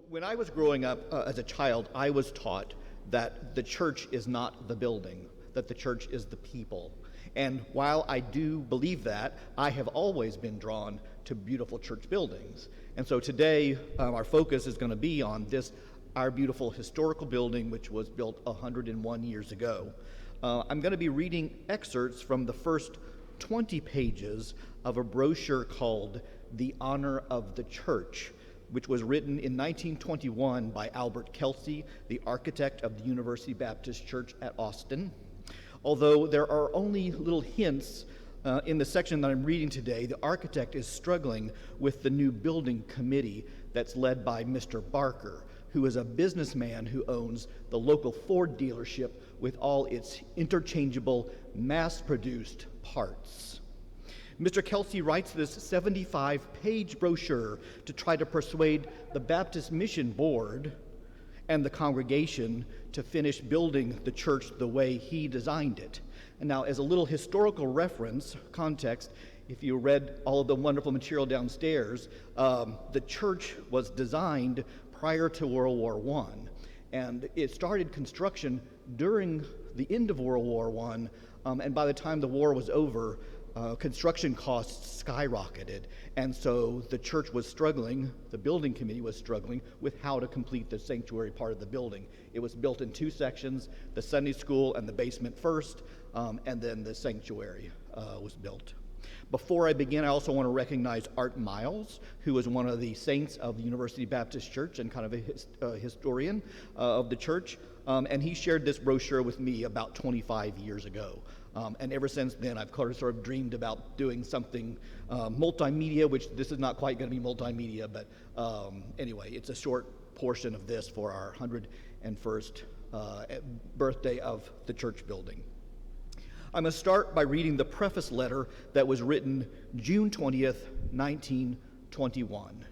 When I was growing up as a child, I was taught that the church is not the building, that the church is the people. And while I do believe that, I have always been drawn to beautiful church buildings. And so today, our focus is going to be on our beautiful historical building, which was built 101 years ago. I'm going to be reading excerpts from the first 20 pages of a brochure called The Honor of the Church, which was written in 1921 by Albert Kelsey, the architect of the University Baptist Church at Austin. Although there are only little hints in the section that I'm reading today, the architect is struggling with the new building committee that's led by Mr. Barker, who is a businessman who owns the local Ford dealership with all its interchangeable, mass-produced parts. Mr. Kelsey writes this 75-page brochure to try to persuade the Baptist Mission Board and the congregation to finish building the church the way he designed it. And now, as a little historical reference, context, if you read all of the wonderful material downstairs, the church was designed prior to World War I, and it started construction during the end of World War I, and by the time the war was over, construction costs skyrocketed, and so the church was struggling, the building committee was struggling with how to complete the sanctuary part of the building. It was built in two sections, the Sunday school and the basement first, and then the sanctuary was built. Before I begin, I also want to recognize Art Miles, who is one of the saints of the University Baptist Church and kind of a historian of the church, and he shared this brochure with me about 25 years ago. And ever since then, I've sort of dreamed about doing something multimedia, which this is not quite going to be multimedia, but anyway, it's a short portion of this for our 101st birthday of the church building. I'm going to start by reading the preface letter that was written June 20th, 1921.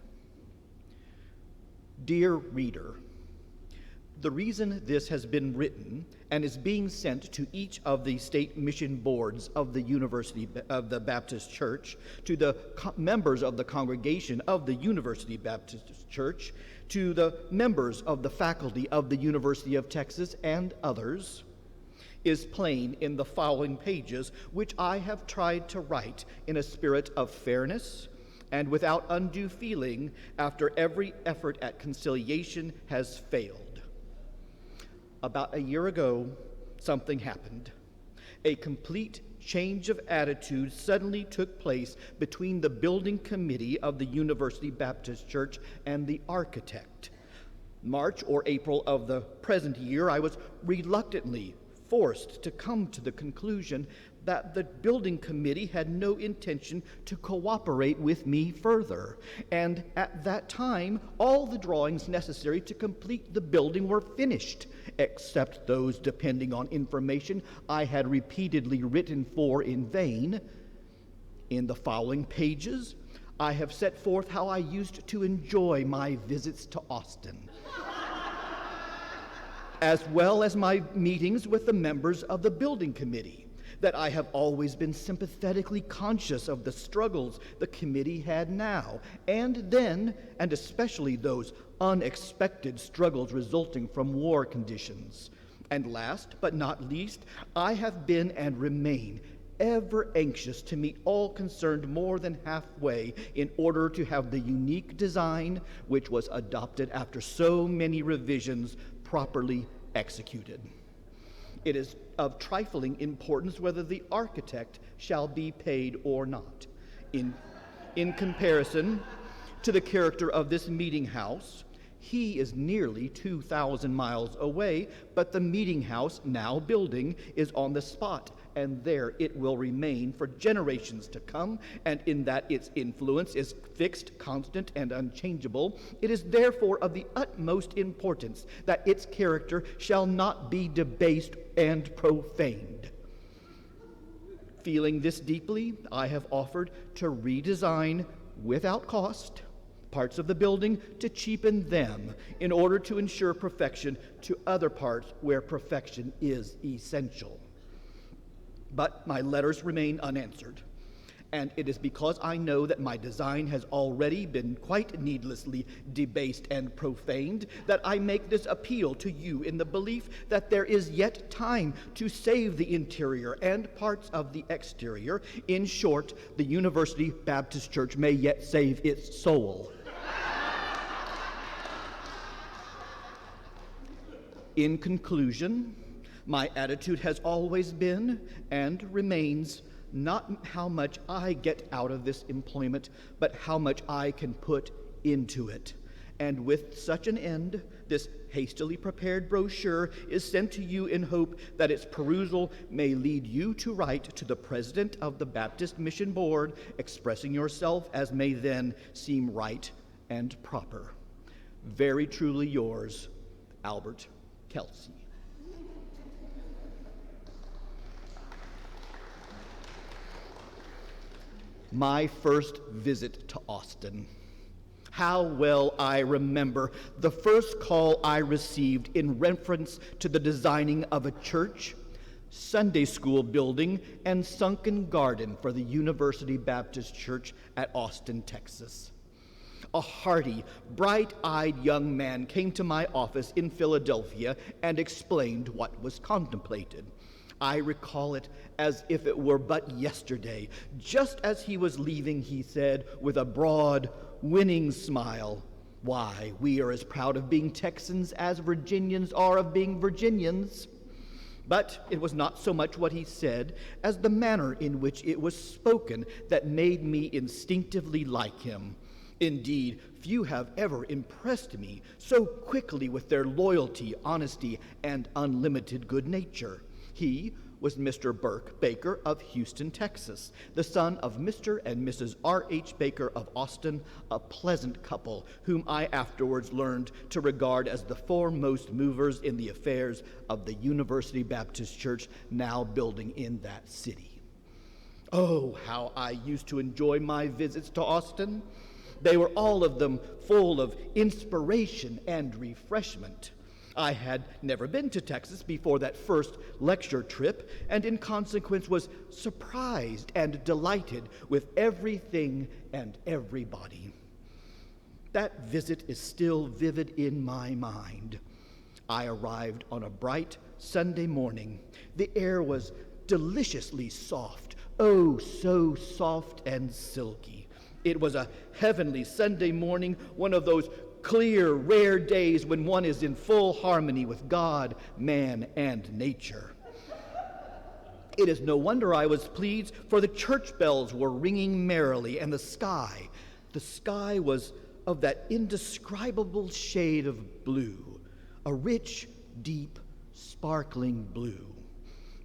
Dear reader, the reason this has been written and is being sent to each of the state mission boards of the University of the Baptist Church, to the members of the congregation of the University Baptist Church, to the members of the faculty of the University of Texas and others, is plain in the following pages, which I have tried to write in a spirit of fairness and without undue feeling after every effort at conciliation has failed. About a year ago, something happened. A complete change of attitude suddenly took place between the building committee of the University Baptist Church and the architect. March or April of the present year, I was reluctantly forced to come to the conclusion that the building committee had no intention to cooperate with me further. And at that time, all the drawings necessary to complete the building were finished, except those depending on information I had repeatedly written for in vain. In the following pages, I have set forth how I used to enjoy my visits to Austin, as well as my meetings with the members of the building committee, that I have always been sympathetically conscious of the struggles the committee had now and then, and especially those unexpected struggles resulting from war conditions. And last but not least, I have been and remain ever anxious to meet all concerned more than halfway in order to have the unique design which was adopted after so many revisions properly executed. It is of trifling importance whether the architect shall be paid or not. In comparison to the character of this meeting house, he is nearly 2,000 miles away, but the meeting house, now building, is on the spot, and there it will remain for generations to come, and in that its influence is fixed, constant, and unchangeable, it is therefore of the utmost importance that its character shall not be debased and profaned. Feeling this deeply, I have offered to redesign without cost parts of the building, to cheapen them in order to ensure perfection to other parts where perfection is essential. But my letters remain unanswered. And it is because I know that my design has already been quite needlessly debased and profaned that I make this appeal to you in the belief that there is yet time to save the interior and parts of the exterior. In short, the University Baptist Church may yet save its soul. In conclusion, my attitude has always been and remains not how much I get out of this employment, but how much I can put into it. And with such an end, this hastily prepared brochure is sent to you in hope that its perusal may lead you to write to the President of the Baptist Mission Board, expressing yourself as may then seem right and proper. Very truly yours, Albert Kelsey. My first visit to Austin. How well I remember the first call I received in reference to the designing of a church, Sunday school building, and sunken garden for the University Baptist Church at Austin, Texas. A hearty, bright-eyed young man came to my office in Philadelphia and explained what was contemplated. I recall it as if it were but yesterday. Just as he was leaving, he said, with a broad, winning smile, "Why, we are as proud of being Texans as Virginians are of being Virginians." But it was not so much what he said as the manner in which it was spoken that made me instinctively like him. Indeed, few have ever impressed me so quickly with their loyalty, honesty, and unlimited good nature. He was Mr. Burke Baker of Houston, Texas, the son of Mr. and Mrs. R.H. Baker of Austin, a pleasant couple whom I afterwards learned to regard as the foremost movers in the affairs of the University Baptist Church now building in that city. Oh, how I used to enjoy my visits to Austin. They were all of them full of inspiration and refreshment. I had never been to Texas before that first lecture trip, and in consequence was surprised and delighted with everything and everybody. That visit is still vivid in my mind. I arrived on a bright Sunday morning. The air was deliciously soft, oh, so soft and silky. It was a heavenly Sunday morning, one of those clear, rare days when one is in full harmony with God, man, and nature. It is no wonder I was pleased, for the church bells were ringing merrily, and the sky was of that indescribable shade of blue, a rich, deep, sparkling blue.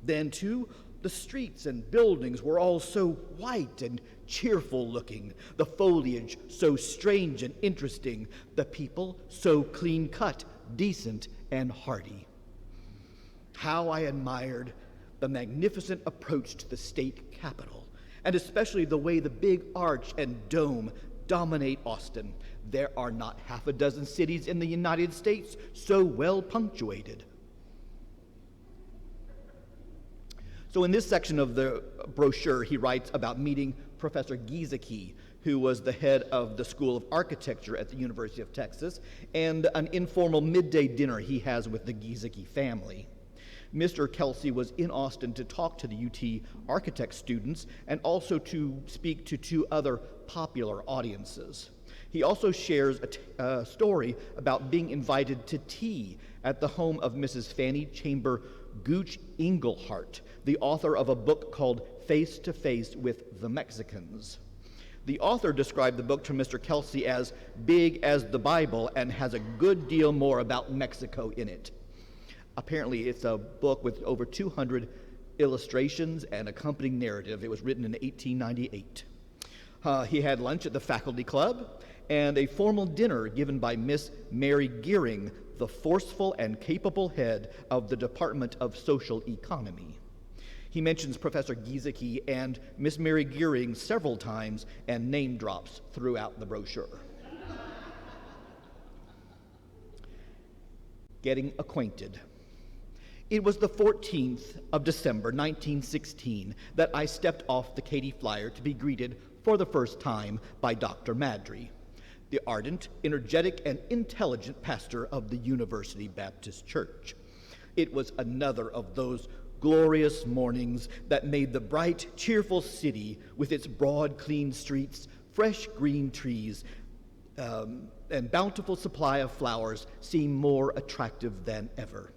Then, too, the streets and buildings were all so white and cheerful looking, the foliage so strange and interesting, the people so clean-cut, decent, and hearty. How I admired the magnificent approach to the state capitol, and especially the way the big arch and dome dominate Austin. There are not half a dozen cities in the United States so well punctuated. So in this section of the brochure, he writes about meeting Professor Giesecke, who was the head of the School of Architecture at the University of Texas, and an informal midday dinner he has with the Giesecke family. Mr. Kelsey was in Austin to talk to the UT architect students and also to speak to two other popular audiences. He also shares a story about being invited to tea at the home of Mrs. Fanny Chamber Gooch Engelhart, the author of a book called Face to Face with the Mexicans. The author described the book to Mr. Kelsey as big as the Bible and has a good deal more about Mexico in it. Apparently, it's a book with over 200 illustrations and accompanying narrative. It was written in 1898. He had lunch at the faculty club and a formal dinner given by Miss Mary Gearing, the forceful and capable head of the Department of Social Economy. He mentions Professor Giesecke and Miss Mary Gearing several times and name drops throughout the brochure. Getting acquainted. It was the 14th of December, 1916, that I stepped off the Katy Flyer to be greeted for the first time by Dr. Madry, the ardent, energetic, and intelligent pastor of the University Baptist Church. It was another of those glorious mornings that made the bright, cheerful city with its broad, clean streets, fresh green trees, and bountiful supply of flowers seem more attractive than ever.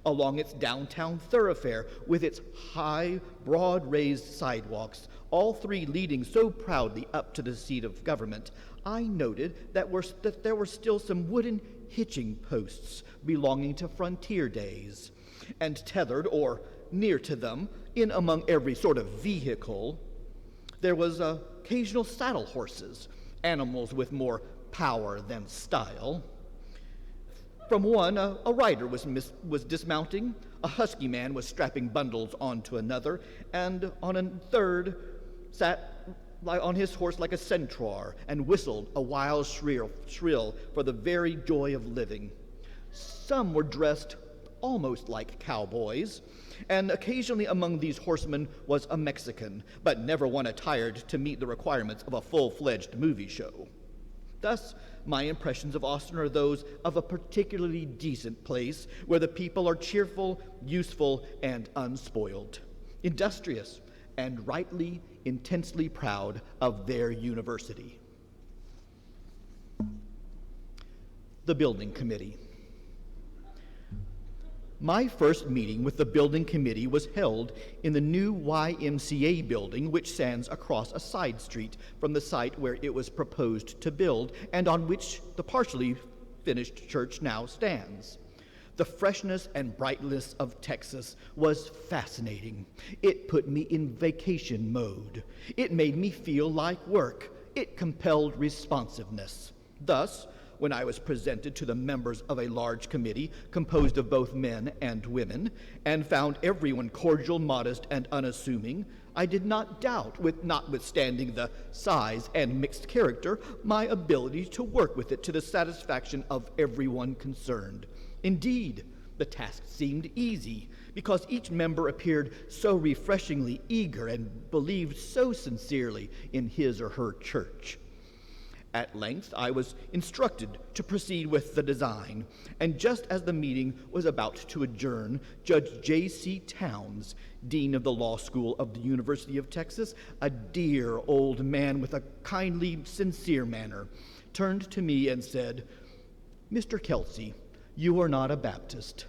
Along its downtown thoroughfare, with its high, broad raised sidewalks, all three leading so proudly up to the seat of government, I noted that there were still some wooden hitching posts belonging to frontier days, and tethered or near to them, in among every sort of vehicle, there was occasional saddle horses, animals with more power than style. From one, a rider was dismounting, a husky man was strapping bundles onto another, and on a third sat on his horse like a centaur and whistled a wild shrill for the very joy of living. Some were dressed almost like cowboys, and occasionally among these horsemen was a Mexican, but never one attired to meet the requirements of a full-fledged movie show. Thus, my impressions of Austin are those of a particularly decent place where the people are cheerful, useful, and unspoiled, industrious, and rightly, intensely proud of their university. The Building Committee. My first meeting with the building committee was held in the new YMCA building, which stands across a side street from the site where it was proposed to build and on which the partially finished church now stands. The freshness and brightness of Texas was fascinating. It put me in vacation mode. It made me feel like work. It compelled responsiveness. Thus, when I was presented to the members of a large committee composed of both men and women, and found everyone cordial, modest, and unassuming, I did not doubt, notwithstanding the size and mixed character, my ability to work with it to the satisfaction of everyone concerned. Indeed, the task seemed easy, because each member appeared so refreshingly eager and believed so sincerely in his or her church. At length, I was instructed to proceed with the design, and just as the meeting was about to adjourn, Judge J.C. Towns, Dean of the Law School of the University of Texas, a dear old man with a kindly, sincere manner, turned to me and said, "Mr. Kelsey, you are not a Baptist."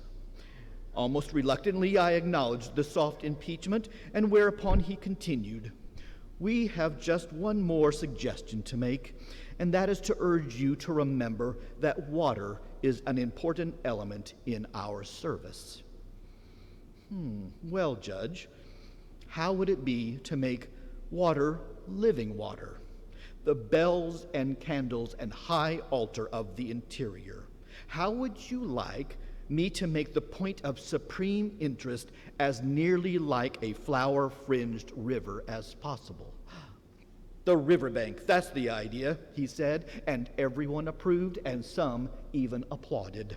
Almost reluctantly, I acknowledged the soft impeachment, and whereupon he continued, "We have just one more suggestion to make, and that is to urge you to remember that water is an important element in our service." Well, Judge, how would it be to make water living water, the bells and candles and high altar of the interior? How would you like me to make the point of supreme interest as nearly like a flower-fringed river as possible? "The riverbank, that's the idea," he said, and everyone approved, and some even applauded.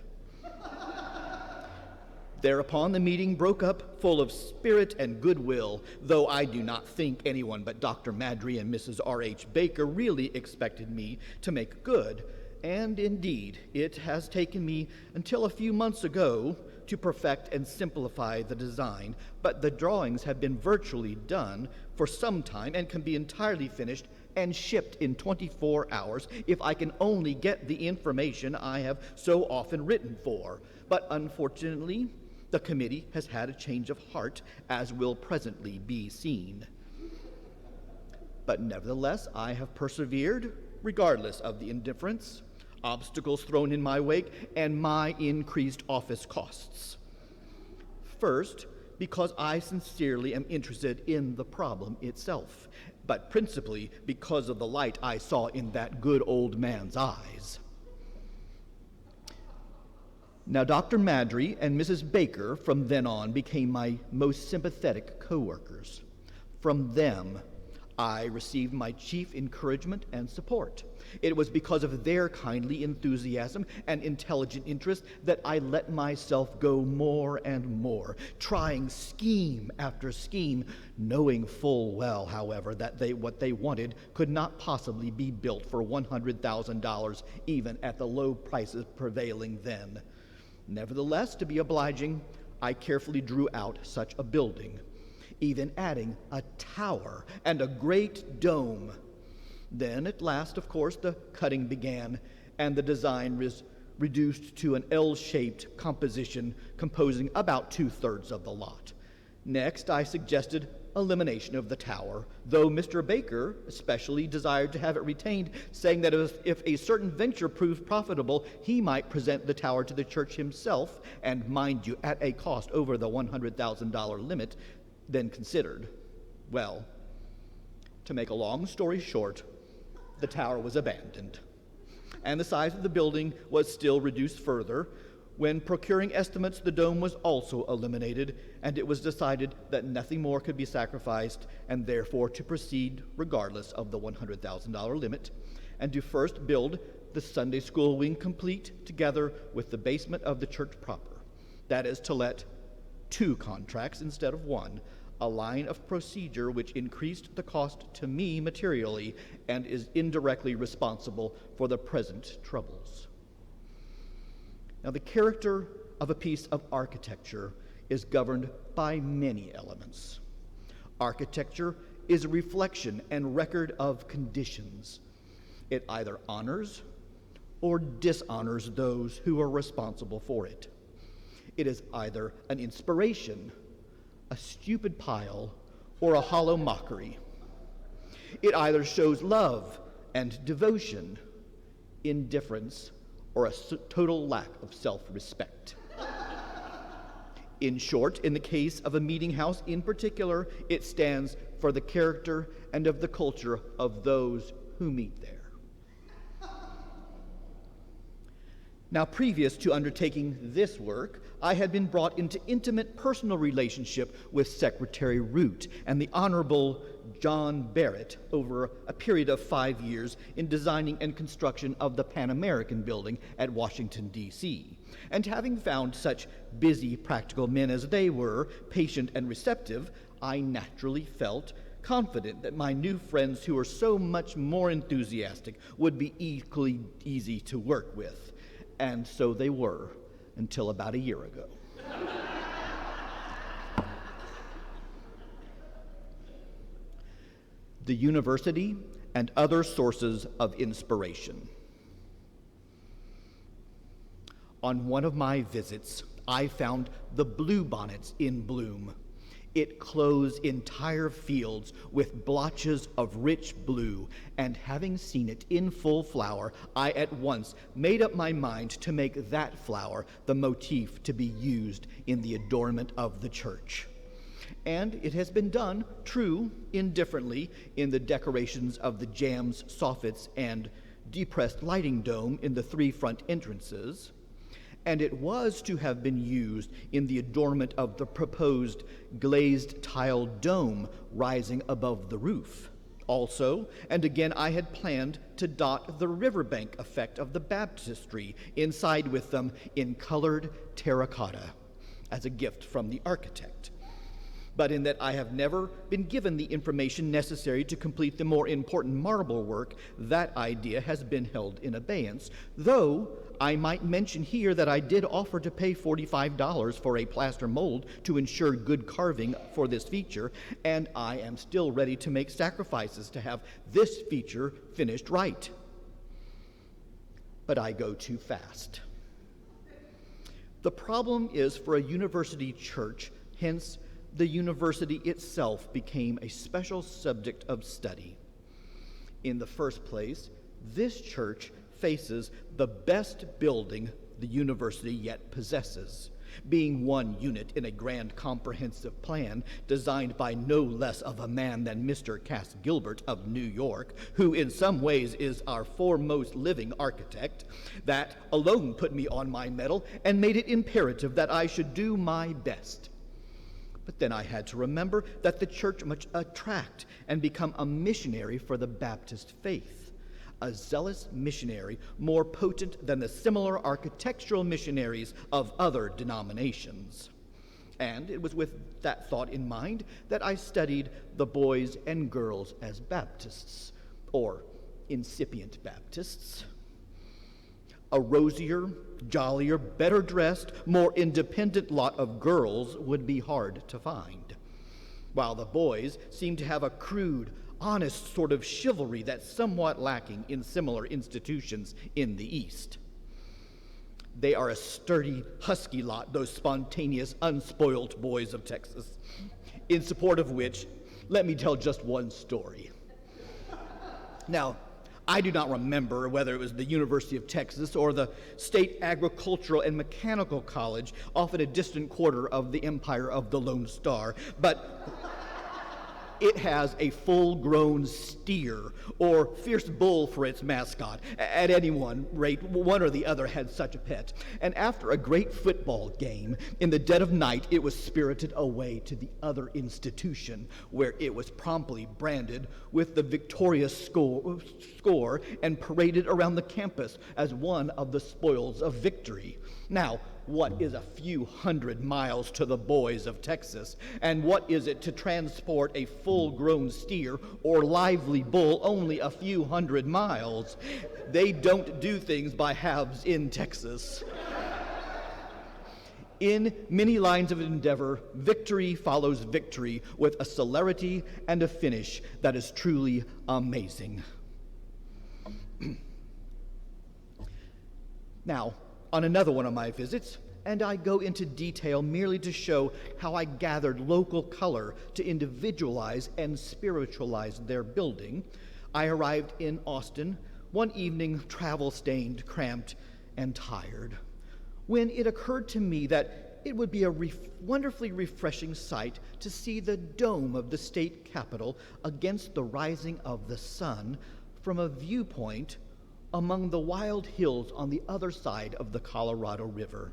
Thereupon the meeting broke up, full of spirit and goodwill, though I do not think anyone but Dr. Madry and Mrs. R.H. Baker really expected me to make good, and indeed, it has taken me until a few months ago to perfect and simplify the design, but the drawings have been virtually done for some time and can be entirely finished and shipped in 24 hours if I can only get the information I have so often written for. But unfortunately, the committee has had a change of heart, as will presently be seen. But nevertheless, I have persevered, regardless of the indifference, obstacles thrown in my wake, and my increased office costs. First, because I sincerely am interested in the problem itself, but principally because of the light I saw in that good old man's eyes. Now, Dr. Madry and Mrs. Baker from then on became my most sympathetic co-workers. From them, I received my chief encouragement and support. It was because of their kindly enthusiasm and intelligent interest that I let myself go more and more, trying scheme after scheme, knowing full well, however, that what they wanted could not possibly be built for $100,000, even at the low prices prevailing then. Nevertheless, to be obliging, I carefully drew out such a building, even adding a tower and a great dome. Then, at last, of course, the cutting began, and the design was reduced to an L-shaped composition composing about 2/3 of the lot. Next, I suggested elimination of the tower, though Mr. Baker especially desired to have it retained, saying that if a certain venture proved profitable, he might present the tower to the church himself, and mind you, at a cost over the $100,000 limit then considered. Well, to make a long story short, the tower was abandoned, and the size of the building was still reduced further. When procuring estimates, the dome was also eliminated, and it was decided that nothing more could be sacrificed, and therefore to proceed regardless of the $100,000 limit, and to first build the Sunday school wing complete together with the basement of the church proper. That is, to let 2 contracts instead of 1, a line of procedure which increased the cost to me materially and is indirectly responsible for the present troubles. Now, the character of a piece of architecture is governed by many elements. Architecture is a reflection and record of conditions. It either honors or dishonors those who are responsible for it. It is either an inspiration, a stupid pile, or a hollow mockery. It either shows love and devotion, indifference, or a total lack of self-respect. In short, in the case of a meeting house in particular, it stands for the character and of the culture of those who meet there. Now, previous to undertaking this work, I had been brought into intimate personal relationship with Secretary Root and the Honorable John Barrett over a period of 5 years in designing and construction of the Pan American Building at Washington, D.C. And having found such busy, practical men as they were, patient and receptive, I naturally felt confident that my new friends, who were so much more enthusiastic, would be equally easy to work with. And so they were, until about a year ago. The university and other sources of inspiration. On one of my visits, I found the bluebonnets in bloom. It clothes entire fields with blotches of rich blue, and having seen it in full flower, I at once made up my mind to make that flower the motif to be used in the adornment of the church. And it has been done, true, indifferently, in the decorations of the jambs, soffits, and depressed lighting dome in the 3 front entrances, and it was to have been used in the adornment of the proposed glazed tile dome rising above the roof. Also, and again, I had planned to dot the riverbank effect of the baptistry inside with them in colored terracotta as a gift from the architect. But in that I have never been given the information necessary to complete the more important marble work, that idea has been held in abeyance, though I might mention here that I did offer to pay $45 for a plaster mold to ensure good carving for this feature, and I am still ready to make sacrifices to have this feature finished right. But I go too fast. The problem is for a university church, hence the university itself became a special subject of study. In the first place, this church faces the best building the university yet possesses, being one unit in a grand comprehensive plan designed by no less of a man than Mr. Cass Gilbert of New York, who in some ways is our foremost living architect. That alone put me on my mettle and made it imperative that I should do my best. But then I had to remember that the church must attract and become a missionary for the Baptist faith, a zealous missionary more potent than the similar architectural missionaries of other denominations. And it was with that thought in mind that I studied the boys and girls as Baptists, or incipient Baptists. A rosier, jollier, better dressed, more independent lot of girls would be hard to find, while the boys seemed to have a crude, honest sort of chivalry that's somewhat lacking in similar institutions in the East. They are a sturdy, husky lot, those spontaneous, unspoilt boys of Texas, in support of which, let me tell just one story. Now, I do not remember whether it was the University of Texas or the State Agricultural and Mechanical College off in a distant quarter of the empire of the Lone Star, but it has a full-grown steer or fierce bull for its mascot. At any rate, one or the other had such a pet. And after a great football game, in the dead of night, it was spirited away to the other institution, where it was promptly branded with the victorious score and paraded around the campus as one of the spoils of victory. Now, what is a few hundred miles to the boys of Texas? And what is it to transport a full-grown steer or lively bull only a few hundred miles? They don't do things by halves in Texas. In many lines of endeavor, victory follows victory with a celerity and a finish that is truly amazing. Now, on another one of my visits, and I go into detail merely to show how I gathered local color to individualize and spiritualize their building, I arrived in Austin one evening, travel-stained, cramped, and tired, when it occurred to me that it would be a wonderfully refreshing sight to see the dome of the state capitol against the rising of the sun from a viewpoint among the wild hills on the other side of the Colorado River.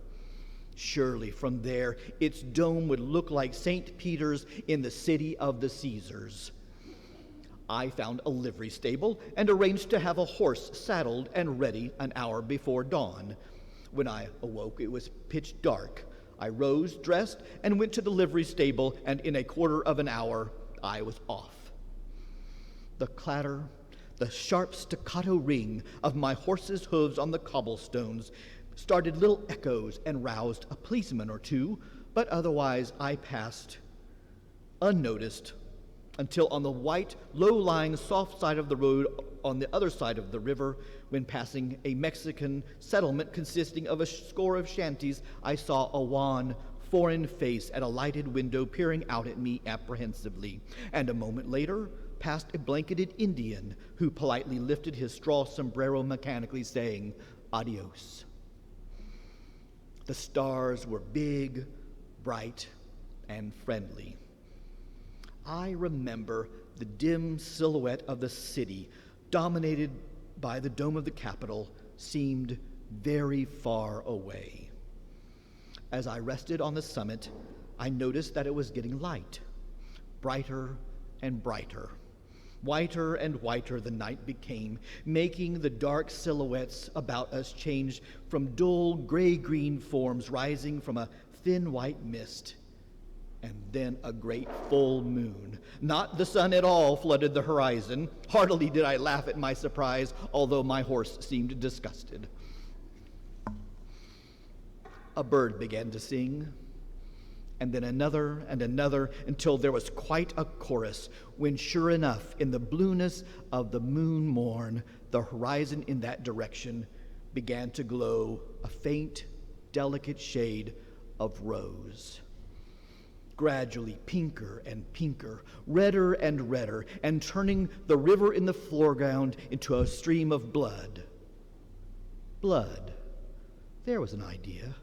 Surely from there, its dome would look like St. Peter's in the city of the Caesars. I found a livery stable and arranged to have a horse saddled and ready an hour before dawn. When I awoke, it was pitch dark. I rose, dressed, and went to the livery stable, and in a quarter of an hour, I was off. The clatter, the sharp staccato ring of my horse's hooves on the cobblestones started little echoes and roused a policeman or two, but otherwise I passed unnoticed until on the white, low-lying, soft side of the road on the other side of the river, when passing a Mexican settlement consisting of a score of shanties, I saw a wan, foreign face at a lighted window peering out at me apprehensively, and a moment later passed a blanketed Indian who politely lifted his straw sombrero mechanically, saying, "Adios." The stars were big, bright, and friendly. I remember the dim silhouette of the city, dominated by the dome of the Capitol, seemed very far away. As I rested on the summit, I noticed that it was getting light, brighter and brighter. Whiter and whiter the night became, making the dark silhouettes about us change from dull gray-green forms rising from a thin white mist. And then a great full moon, not the sun at all, flooded the horizon. Heartily did I laugh at my surprise, although my horse seemed disgusted. A bird began to sing, and then another and another, until there was quite a chorus, when sure enough, in the blueness of the moon morn, the horizon in that direction began to glow a faint, delicate shade of rose. Gradually pinker and pinker, redder and redder, and turning the river in the foreground into a stream of blood. Blood. There was an idea.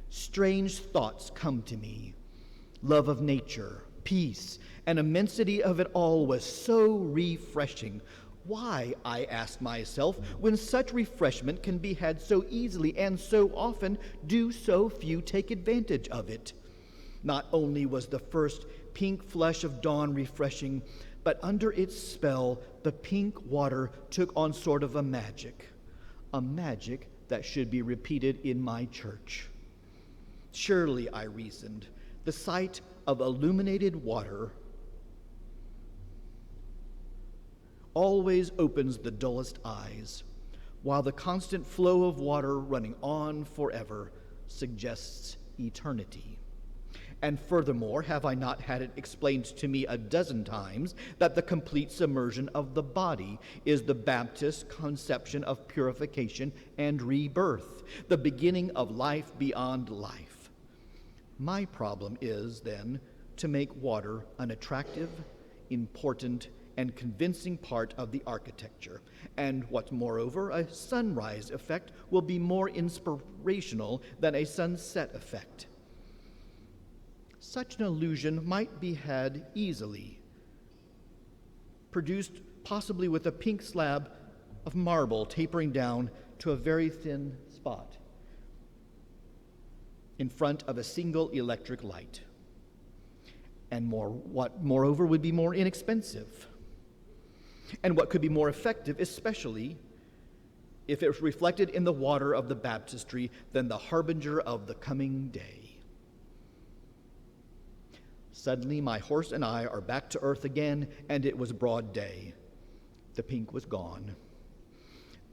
Strange thoughts come to me. Love of nature, peace, and immensity of it all was so refreshing. Why, I asked myself, when such refreshment can be had so easily and so often, do so few take advantage of it? Not only was the first pink flush of dawn refreshing, but under its spell, the pink water took on sort of a magic that should be repeated in my church. Surely, I reasoned, the sight of illuminated water always opens the dullest eyes, while the constant flow of water running on forever suggests eternity. And furthermore, have I not had it explained to me a dozen times that the complete submersion of the body is the Baptist conception of purification and rebirth, the beginning of life beyond life? My problem is, then, to make water an attractive, important, and convincing part of the architecture, and what, moreover, a sunrise effect will be more inspirational than a sunset effect. Such an illusion might be had easily, produced possibly with a pink slab of marble tapering down to a very thin spot in front of a single electric light, and what moreover would be more inexpensive, and what could be more effective, especially if it was reflected in the water of the baptistry, than the harbinger of the coming day. Suddenly my horse and I are back to earth again, and it was broad day. The pink was gone.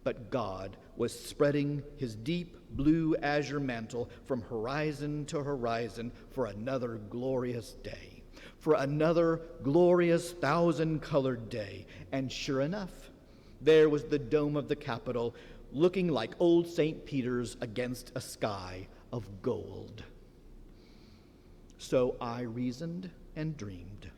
But God was spreading his deep blue azure mantle from horizon to horizon for another glorious day, for another glorious thousand-colored day. And sure enough, there was the dome of the Capitol looking like old St. Peter's against a sky of gold. So I reasoned and dreamed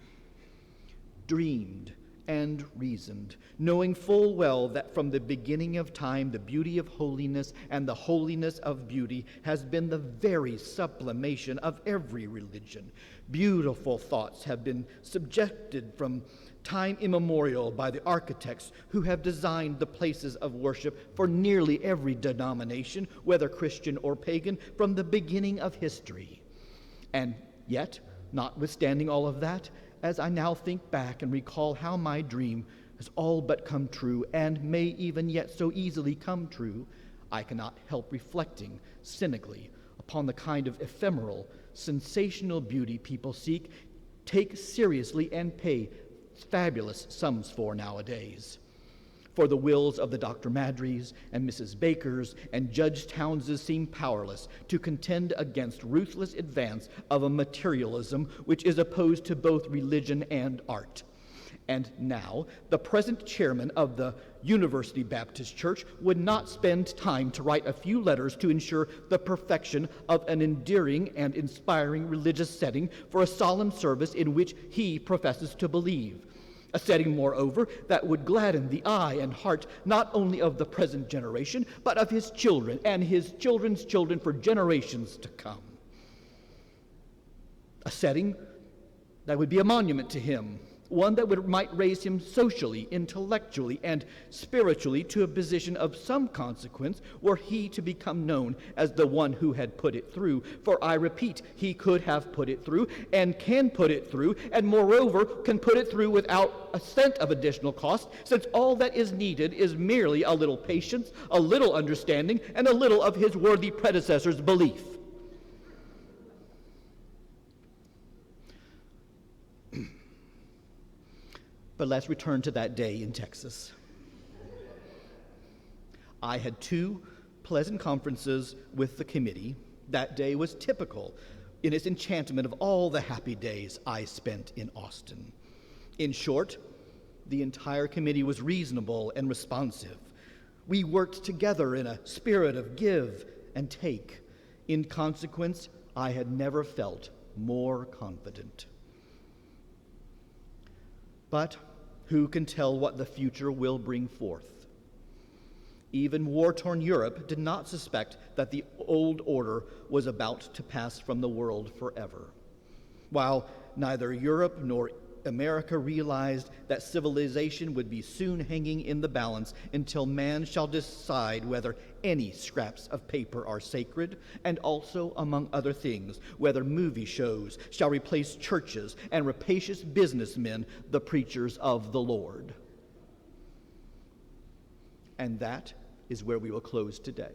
and reasoned, knowing full well that from the beginning of time the beauty of holiness and the holiness of beauty has been the very sublimation of every religion. Beautiful thoughts have been subjected from time immemorial by the architects who have designed the places of worship for nearly every denomination, whether Christian or pagan, from the beginning of history. And yet, notwithstanding all of that, as I now think back and recall how my dream has all but come true and may even yet so easily come true, I cannot help reflecting cynically upon the kind of ephemeral, sensational beauty people seek, take seriously, and pay fabulous sums for nowadays. For the wills of the Dr. Madrys and Mrs. Bakers and Judge Townses seem powerless to contend against ruthless advance of a materialism which is opposed to both religion and art. And now, the present chairman of the University Baptist Church would not spend time to write a few letters to ensure the perfection of an endearing and inspiring religious setting for a solemn service in which he professes to believe. A setting, moreover, that would gladden the eye and heart not only of the present generation, but of his children and his children's children for generations to come. A setting that would be a monument to him, one that might raise him socially, intellectually, and spiritually to a position of some consequence were he to become known as the one who had put it through. For I repeat, he could have put it through and can put it through, and moreover can put it through without a cent of additional cost, since all that is needed is merely a little patience, a little understanding, and a little of his worthy predecessor's belief. But let's return to that day in Texas. I had 2 pleasant conferences with the committee. That day was typical in its enchantment of all the happy days I spent in Austin. In short, the entire committee was reasonable and responsive. We worked together in a spirit of give and take. In consequence, I had never felt more confident. But who can tell what the future will bring forth? Even war-torn Europe did not suspect that the old order was about to pass from the world forever. While neither Europe nor America realized that civilization would be soon hanging in the balance until man shall decide whether any scraps of paper are sacred, and also, among other things, whether movie shows shall replace churches and rapacious businessmen the preachers of the Lord. And that is where we will close today.